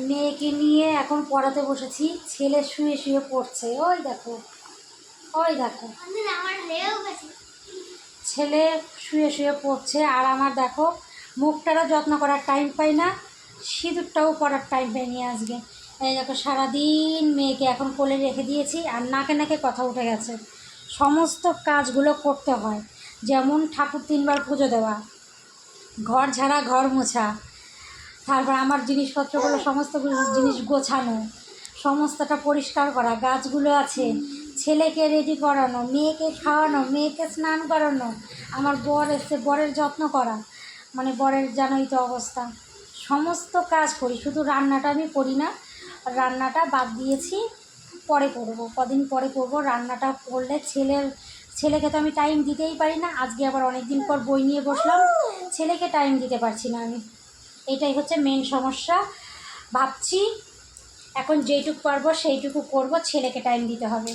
মেয়েকে নিয়ে এখন পড়াতে বসেছি। ছেলে শুয়ে শুয়ে পড়ছে, ওই দেখো ওই দেখো ছেলে শুয়ে শুয়ে পড়ছে। আর আমার দেখো মুখটারও যত্ন করার টাইম পাই না, সিঁদুরটাও পরার টাইম পাইনি আজকে। এই দেখো সারাদিন মেয়েকে এখন কোলে রেখে দিয়েছি, আর নাকে নাকে কথা উঠে গেছে। সমস্ত কাজগুলো করতে হয়, যেমন ঠাকুর 3বার পুজো দেওয়া, ঘর ঝাড়া, ঘর মোছা, তারপর আমার জিনিসপত্রগুলো সমস্ত জিনিস গোছানো, সমস্তটা পরিষ্কার করা, গাছগুলো আছে, ছেলেকে রেডি করানো, মেয়েকে খাওয়ানো, মেয়েকে স্নান করানো, আমার বর এসে বরের যত্ন করা, মানে বরের জানোই তো অবস্থা। সমস্ত কাজ করি, শুধু রান্নাটা আমি করি না। রান্নাটা বাদ দিয়েছি, পরে করব, কদিন পরে করব। রান্নাটা করলে ছেলেকে তো আমি টাইম দিতেই পারি না। আজকে আবার অনেক দিন পর বই নিয়ে বসলাম, ছেলেকে টাইম দিতে পারছি না আমি। এটাই হচ্ছে মেন সমস্যা। ভাবছি এখন যেইটুকু পারবো সেইটুকু করব, ছেলেকে টাইম দিতে হবে।